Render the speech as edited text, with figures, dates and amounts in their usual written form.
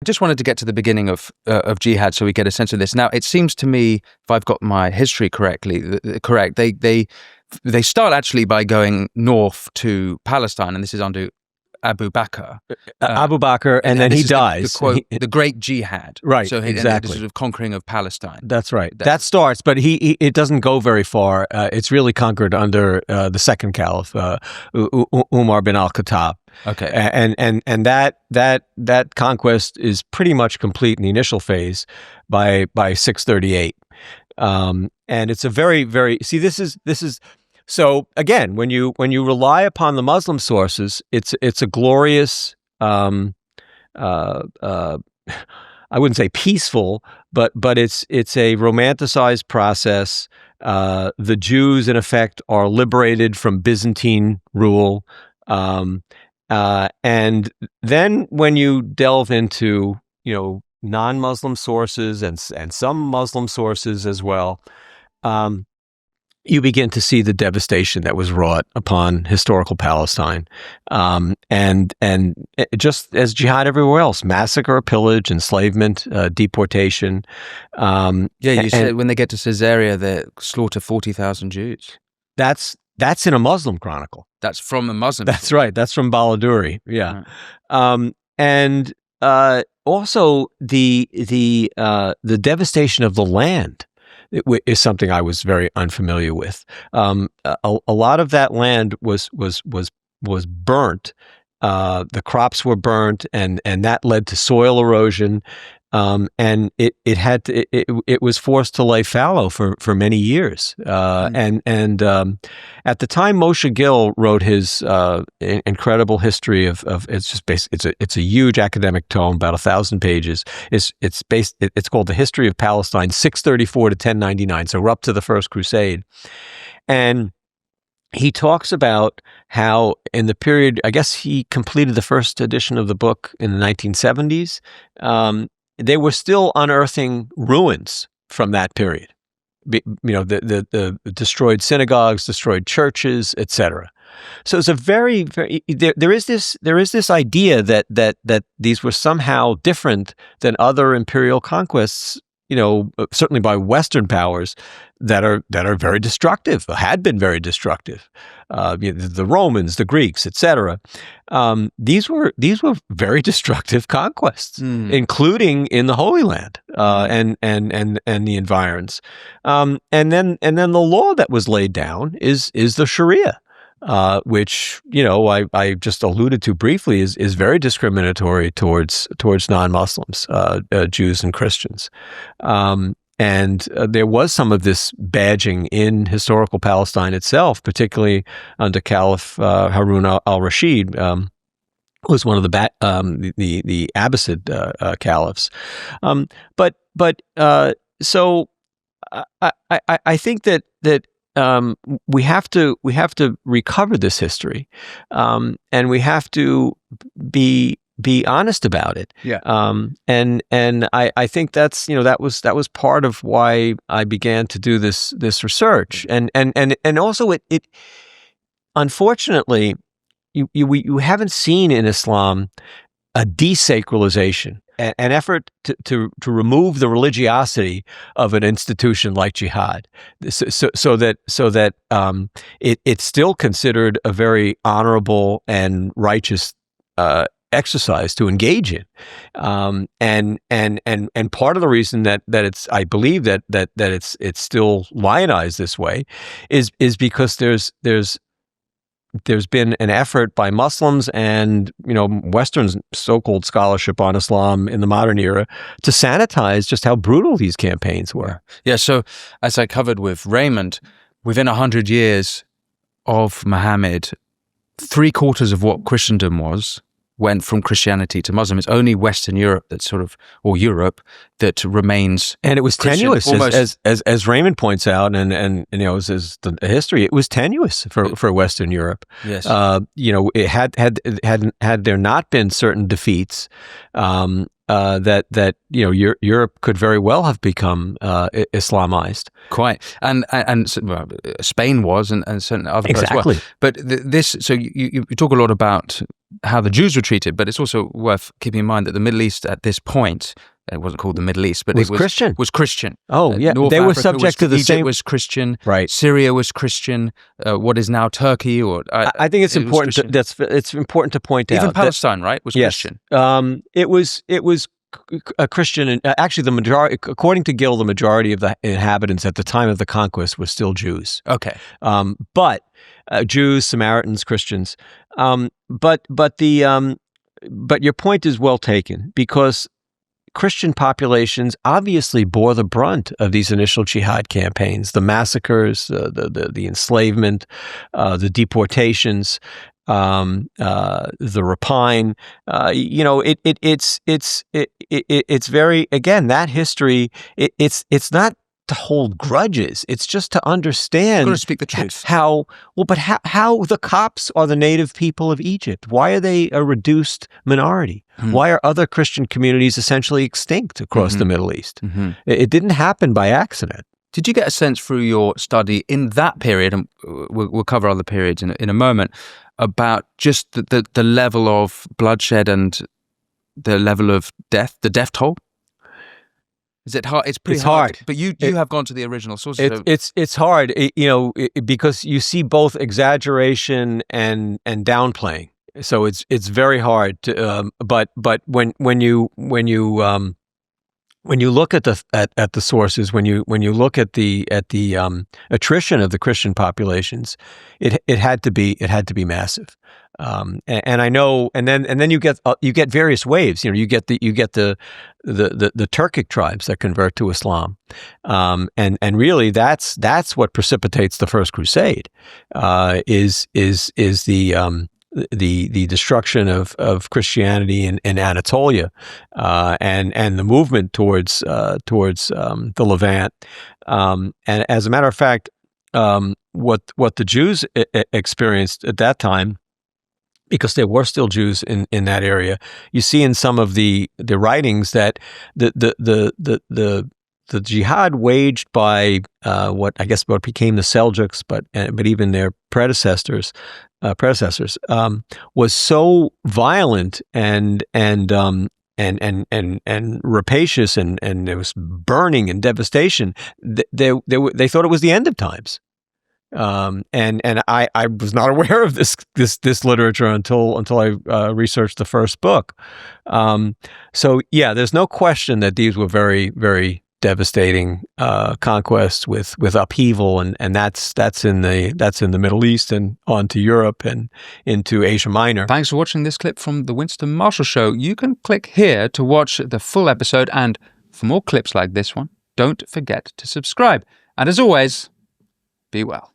I just wanted to get to the beginning of jihad so we get a sense of this. Now, it seems to me, if I've got my history correct, they start actually by going north to Palestine, and this is under Abu Bakr. Abu Bakr, and then he dies. The quote, the great jihad. Right, so exactly. The sort of conquering of Palestine. That's right. That starts, but it doesn't go very far. It's really conquered under the second caliph, Umar bin al-Khattab. Okay. And that conquest is pretty much complete in the initial phase by 638. And it's a very, very, see, this is so again, when you rely upon the Muslim sources, it's a glorious, I wouldn't say peaceful, but it's a romanticized process. The Jews, in effect, are liberated from Byzantine rule. And then when you delve into, non-Muslim sources and some Muslim sources as well, you begin to see the devastation that was wrought upon historical Palestine. And just as jihad everywhere else, massacre, pillage, enslavement, deportation. You said when they get to Caesarea, they slaughter 40,000 Jews. That's in a Muslim chronicle. That's from the Muslim. That's right. That's from Baladuri. Yeah. Right. And also the devastation of the land is something I was very unfamiliar with. A lot of that land was burnt. The crops were burnt, and that led to soil erosion. And it was forced to lay fallow for many years. And at the time Moshe Gill wrote his incredible history of it's just it's a huge academic tome, about 1,000 pages. It's called The History of Palestine, 634 to 1099. So we're up to the First Crusade, and he talks about how in the period, I guess he completed the first edition of the book in the 1970s. They were still unearthing ruins from that period. The destroyed synagogues, destroyed churches, etc. So it's a very, very there is this idea that these were somehow different than other imperial conquests, certainly by Western powers that are very destructive, had been very destructive. The Romans, the Greeks, etc. These were very destructive conquests, including in the Holy Land and the environs. And then the law that was laid down is the Sharia. Which I just alluded to briefly is very discriminatory towards non-Muslims, Jews and Christians, and there was some of this badging in historical Palestine itself, particularly under Caliph Harun al-Rashid, who was one of the Abbasid caliphs. So I think that. We have to recover this history, and we have to be honest about it. Yeah. And I think that's that was part of why I began to do this research, and also it unfortunately you haven't seen in Islam a desacralization, an effort to remove the religiosity of an institution like jihad, so that it's still considered a very honorable and righteous exercise to engage in, and part of the reason that it's, I believe that it's still lionized this way is because there's been an effort by Muslims and Western so-called scholarship on Islam in the modern era to sanitize just how brutal these campaigns were. Yeah. So as I covered with Raymond, within 100 years of Muhammad, 3/4 of what Christendom was went from Christianity to Muslim. It's only Western Europe or Europe that remains. And it was tenuous, as Raymond points out, and as the history, it was tenuous for Western Europe. Yes. It had there not been certain defeats, that Europe could very well have become Islamized. Quite, and Spain was, and certain other exactly. parts as well. But so you talk a lot about how the Jews were treated, but it's also worth keeping in mind that the Middle East at this point, it wasn't called the Middle East, but Was it Christian. was Christian. Oh, yeah. North They were Africa subject to the Egypt same... was Christian. Right. Syria was Christian. What is now Turkey, or I think it's important. It's important to point out. Even Palestine, right, was Christian. It was a Christian, and actually, the majority, according to Gill, the majority of the inhabitants at the time of the conquest were still Jews. Okay. But Jews, Samaritans, Christians. But your point is well taken, because Christian populations obviously bore the brunt of these initial jihad campaigns, the massacres, the enslavement, the deportations, the rapine. It's very, again, that history. It's not to hold grudges. It's just to understand. You've got to speak the truth. How the Copts are the native people of Egypt. Why are they a reduced minority? Why are other Christian communities essentially extinct across the Middle East? It didn't happen by accident. Did you get a sense through your study in that period, and we'll cover other periods in a moment, about just the level of bloodshed and the level of death, the death toll? Is it hard? It's pretty hard. But you have gone to the original sources. It's hard, because you see both exaggeration and downplaying. So it's very hard to. But when you look at the sources, when you look at the attrition of the Christian populations, it had to be massive. And I know, and then you get various waves. You get the Turkic tribes that convert to Islam, and really that's what precipitates the First Crusade. Is the destruction of Christianity in Anatolia, and the movement towards the Levant. And as a matter of fact, what the Jews experienced at that time, because there were still Jews in that area, you see in some of the writings that the jihad waged by what became the Seljuks, but even their predecessors, was so violent and rapacious, and there was burning and devastation. They thought it was the end of times. And I was not aware of this literature until I researched the first book. So yeah, there's no question that these were very, very devastating conquests with upheaval, and that's in the Middle East and on to Europe and into Asia Minor. Thanks for watching this clip from the Winston Marshall Show. You can click here to watch the full episode, and for more clips like this one, don't forget to subscribe. And as always, be well.